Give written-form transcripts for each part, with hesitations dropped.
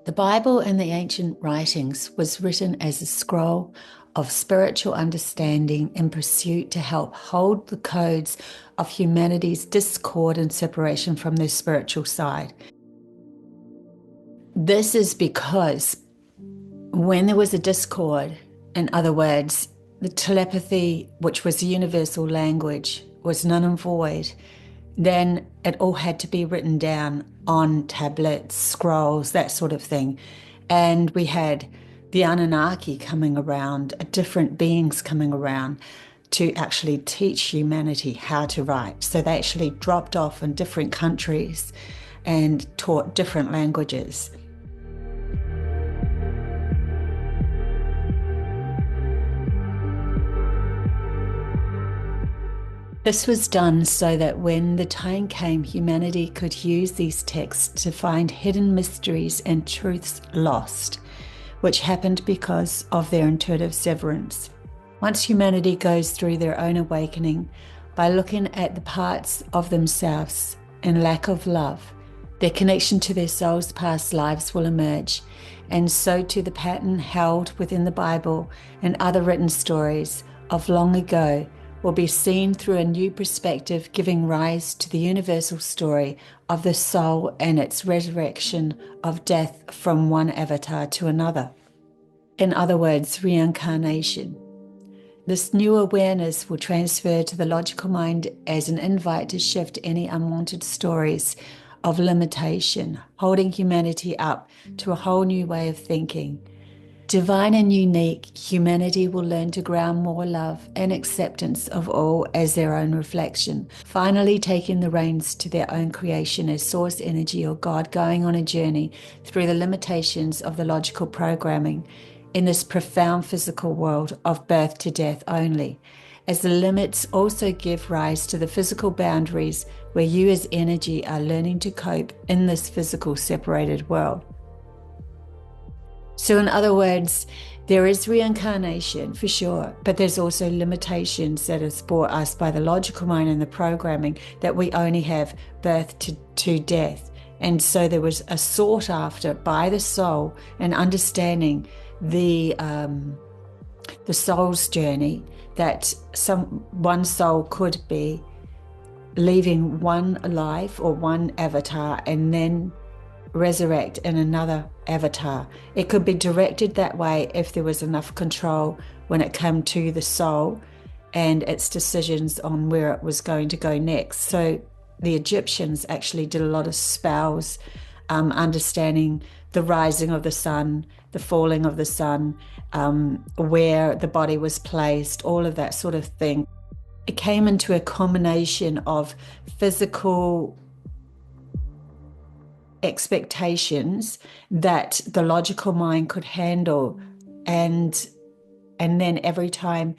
The Bible in the ancient writings was written as a scroll of spiritual understanding in pursuit to help hold the codes of humanity's discord and separation from their spiritual side. This is because when there was a discord, in other words, the telepathy, which was a universal language, was null and void, then it all had to be written down on tablets, scrolls, that sort of thing. And we had the Anunnaki coming around, different beings coming around to actually teach humanity how to write. So they actually dropped off in different countries and taught different languages. This was done so that when the time came, humanity could use these texts to find hidden mysteries and truths lost, which happened because of their intuitive severance. Once humanity goes through their own awakening by looking at the parts of themselves in lack of love, their connection to their soul's past lives will emerge, and so too the pattern held within the Bible and other written stories of long ago will be seen through a new perspective, giving rise to the universal story of the soul and its resurrection of death from one avatar to another. In other words, reincarnation. This new awareness will transfer to the logical mind as an invite to shift any unwanted stories of limitation, holding humanity up to a whole new way of thinking. Divine and unique, humanity will learn to ground more love and acceptance of all as their own reflection, finally taking the reins to their own creation as source energy or God, going on a journey through the limitations of the logical programming in this profound physical world of birth to death only, as the limits also give rise to the physical boundaries where you as energy are learning to cope in this physical separated world. So in other words, there is reincarnation for sure, but there's also limitations that is brought us by the logical mind and the programming that we only have birth to death. And so there was a sought after by the soul and understanding the soul's journey, that one soul could be leaving one life or one avatar and then resurrect in another avatar. It could be directed that way if there was enough control when it came to the soul and its decisions on where it was going to go next. So the Egyptians actually did a lot of spells, understanding the rising of the sun, the falling of the sun, where the body was placed, all of that sort of thing. It came into a combination of physical expectations that the logical mind could handle, and then every time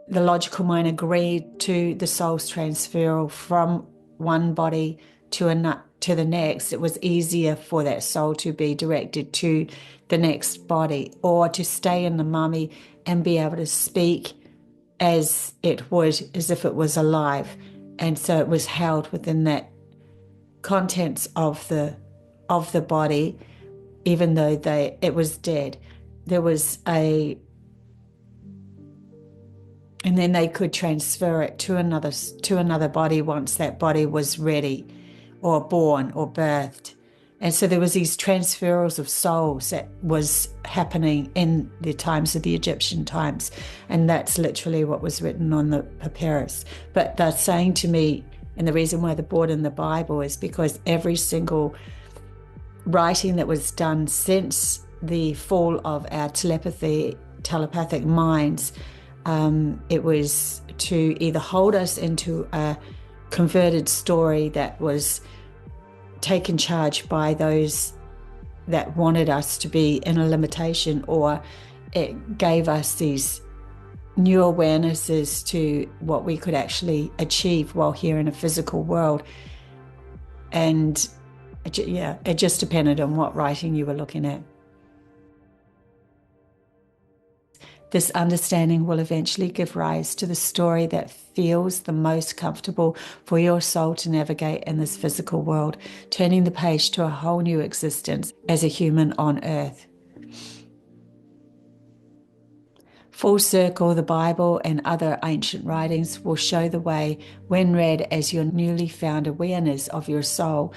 the logical mind agreed to the soul's transferal from one body to the next, it was easier for that soul to be directed to the next body or to stay in the mummy and be able to speak as it would, as if it was alive. And so it was held within that contents of the body, even though it was dead. There was and then they could transfer it to another body once that body was ready or born or birthed. And so there was these transferals of souls that was happening in the times of the Egyptian times, and that's literally what was written on the papyrus. But they're saying to me, and the reason why they're brought in the Bible is because every single writing that was done since the fall of our telepathic minds, it was to either hold us into a converted story that was taken charge by those that wanted us to be in a limitation, or it gave us these new awarenesses to what we could actually achieve while here in a physical world. And it just depended on what writing you were looking at. This understanding will eventually give rise to the story that feels the most comfortable for your soul to navigate in this physical world, turning the page to a whole new existence as a human on earth. Full circle, the Bible and other ancient writings will show the way when read as your newly found awareness of your soul,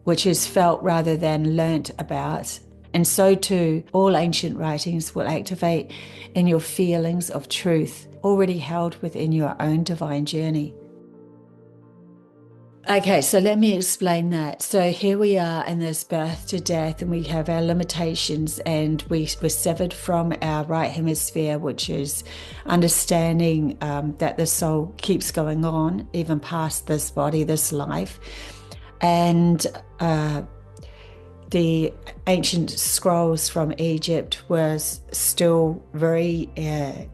which is felt rather than learnt about. And so too, all ancient writings will activate in your feelings of truth already held within your own divine journey. Okay, so let me explain that. So here we are in this birth to death, and we have our limitations, and we're severed from our right hemisphere, which is understanding that the soul keeps going on even past this body, this life. And the ancient scrolls from Egypt were still very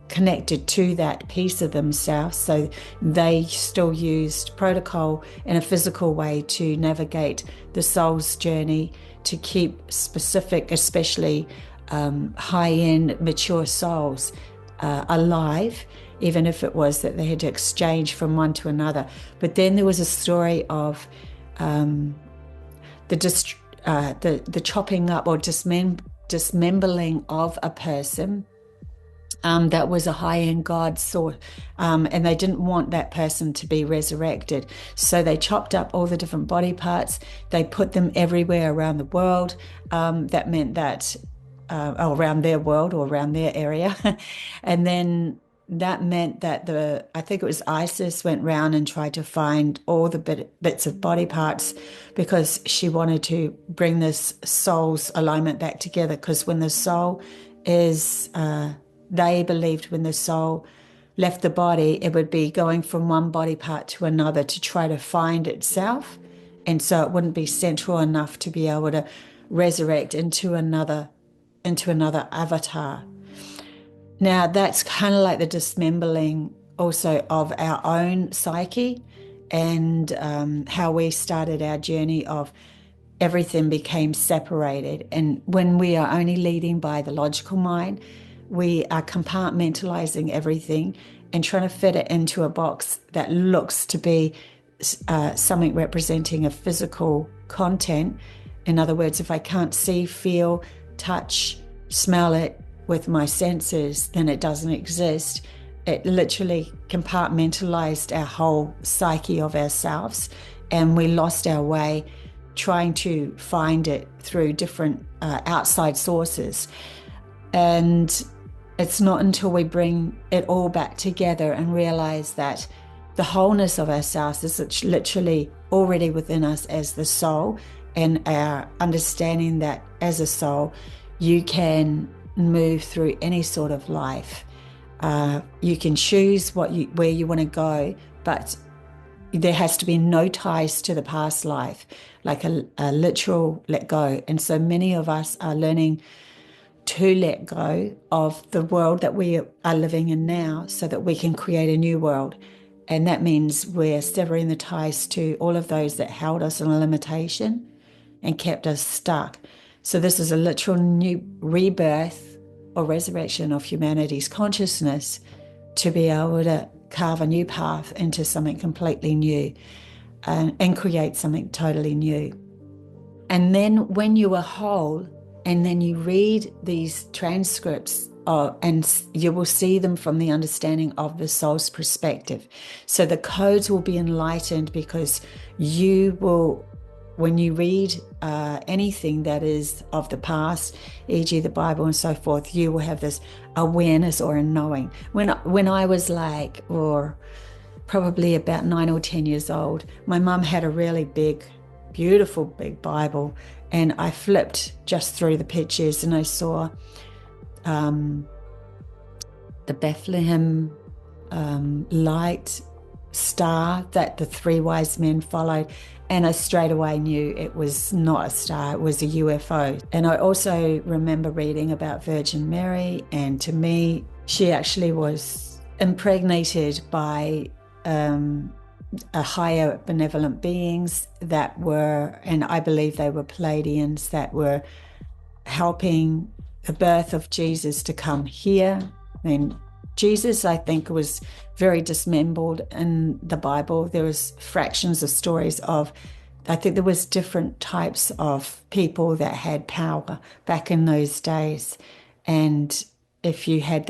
connected to that piece of themselves. So they still used protocol in a physical way to navigate the soul's journey, to keep specific, especially high-end mature souls alive, even if it was that they had to exchange from one to another. But then there was a story of the chopping up or dismembering of a person that was a high-end god sort, and they didn't want that person to be resurrected. So they chopped up all the different body parts. They put them everywhere around the world. That meant that around their world or around their area. And then that meant that I think it was Isis went round and tried to find all the bits of body parts, because she wanted to bring this soul's alignment back together. Because when the soul is, they believed when the soul left the body, it would be going from one body part to another to try to find itself. And so it wouldn't be central enough to be able to resurrect into another avatar. Now, that's kind of like the dismembering also of our own psyche, and how we started our journey of everything became separated. And when we are only leading by the logical mind, we are compartmentalizing everything and trying to fit it into a box that looks to be something representing a physical content. In other words, if I can't see, feel, touch, smell it with my senses, then it doesn't exist. It literally compartmentalized our whole psyche of ourselves, and we lost our way trying to find it through different outside sources. And it's not until we bring it all back together and realize that the wholeness of ourselves is literally already within us as the soul, and our understanding that as a soul, you can move through any sort of life. You can choose where you want to go, but there has to be no ties to the past life, like a literal let go. And so many of us are learning to let go of the world that we are living in now so that we can create a new world. And that means we're severing the ties to all of those that held us in a limitation and kept us stuck. So this is a literal new rebirth or resurrection of humanity's consciousness to be able to carve a new path into something completely new and create something totally new. And then when you are whole, and then you read these transcripts, and you will see them from the understanding of the soul's perspective. So the codes will be enlightened, because you will, when you read anything that is of the past, e.g. the Bible and so forth, you will have this awareness or a knowing. When I was probably about 9 or 10 years old, my mum had a really big, beautiful big Bible, and I flipped just through the pictures and I saw the Bethlehem light star that the 3 wise men followed, and I straight away knew it was not a star, it was a UFO. And I also remember reading about Virgin Mary, and to me, she actually was impregnated by a higher benevolent beings that were, and I believe they were Pleiadians, that were helping the birth of Jesus to come here, mean, Jesus, I think, was very dismembered in the Bible. There was fractions of stories of, I think there was different types of people that had power back in those days. And if you had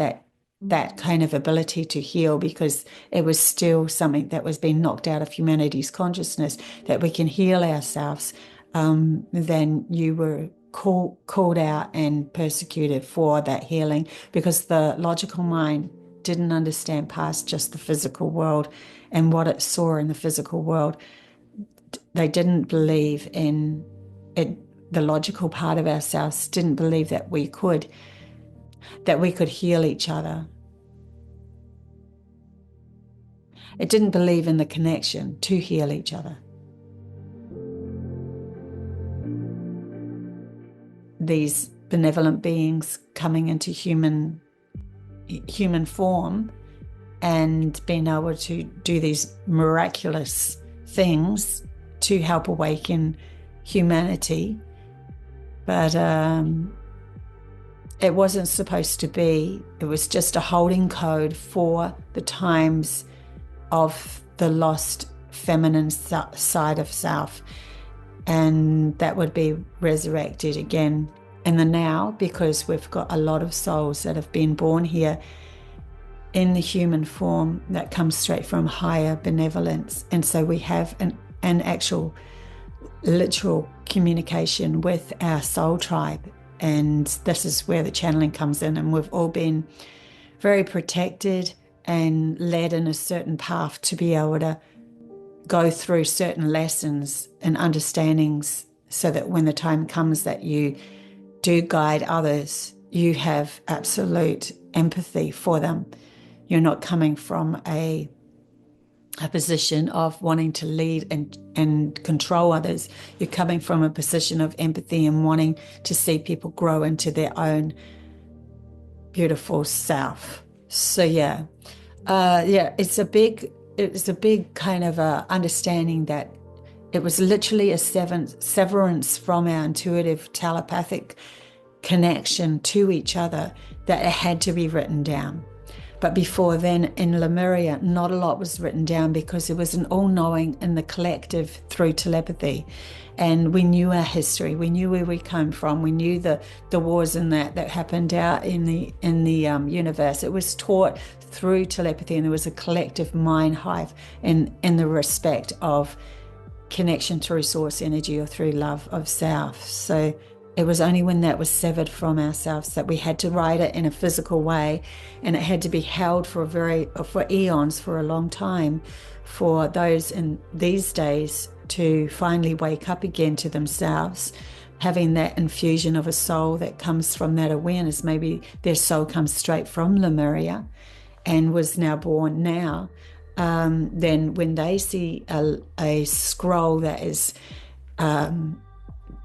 that kind of ability to heal, because it was still something that was being knocked out of humanity's consciousness, that we can heal ourselves, then you were called out and persecuted for that healing, because the logical mind didn't understand past just the physical world and what it saw in the physical world. They didn't believe in it. The logical part of ourselves didn't believe that we could heal each other. It didn't believe in the connection to heal each other. These benevolent beings coming into human form and being able to do these miraculous things to help awaken humanity. But it wasn't supposed to be. It was just a holding code for the times of the lost feminine side of self. And that would be resurrected again in the now, because we've got a lot of souls that have been born here in the human form that comes straight from higher benevolence. And so we have an actual literal communication with our soul tribe. And this is where the channeling comes in. And we've all been very protected and led in a certain path to be able to go through certain lessons and understandings, so that when the time comes that you do guide others, you have absolute empathy for them. You're not coming from a position of wanting to lead and control others. You're coming from a position of empathy and wanting to see people grow into their own beautiful self. So it's a big kind of understanding that it was literally a severance from our intuitive telepathic connection to each other, that it had to be written down. But before then, in Lemuria, not a lot was written down, because it was an all-knowing in the collective through telepathy. And we knew our history. We knew where we came from. We knew the wars and that happened out in the universe. It was taught through telepathy, and there was a collective mind hive in the respect of connection through source energy or through love of self. So it was only when that was severed from ourselves that we had to write it in a physical way, and it had to be held for eons, for a long time, for those in these days to finally wake up again to themselves, having that infusion of a soul that comes from that awareness. Maybe their soul comes straight from Lemuria and was now born now. Then when they see a scroll that is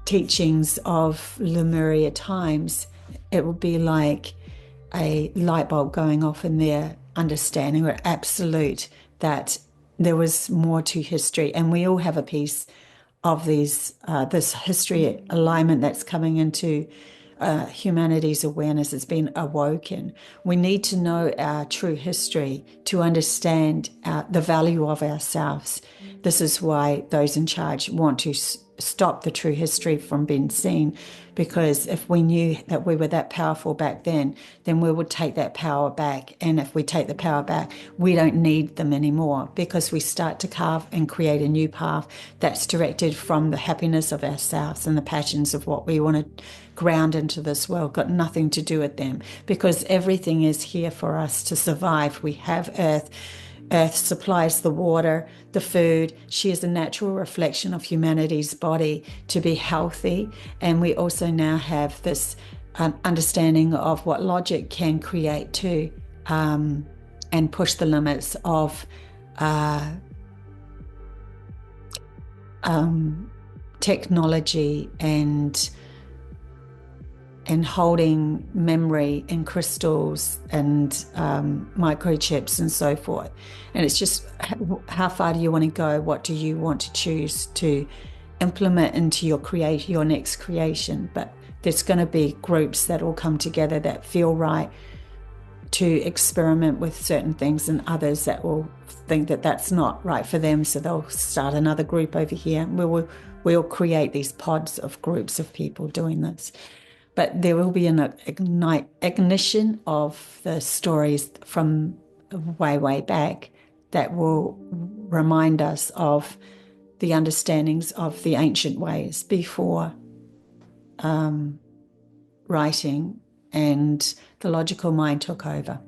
teachings of Lemuria times, it will be like a light bulb going off in their understanding, or absolute, that there was more to history. And we all have a piece of this history alignment that's coming into humanity's awareness. It's been awoken. We need to know our true history to understand the value of ourselves. This is why those in charge want to stop the true history from being seen, because if we knew that we were that powerful back then we would take that power back. And if we take the power back, we don't need them anymore, because we start to carve and create a new path that's directed from the happiness of ourselves and the passions of what we want to ground into this world. Got nothing to do with them, because everything is here for us to survive. We have Earth. Earth supplies the water, the food. She is a natural reflection of humanity's body to be healthy. And we also now have this understanding of what logic can create too, and push the limits of technology and holding memory in crystals and microchips and so forth. And it's just, how far do you want to go? What do you want to choose to implement into your next creation? But there's going to be groups that all come together that feel right to experiment with certain things, and others that will think that that's not right for them, so they'll start another group over here. We'll create these pods of groups of people doing this. But there will be an ignition of the stories from way, way back that will remind us of the understandings of the ancient ways before writing and the logical mind took over.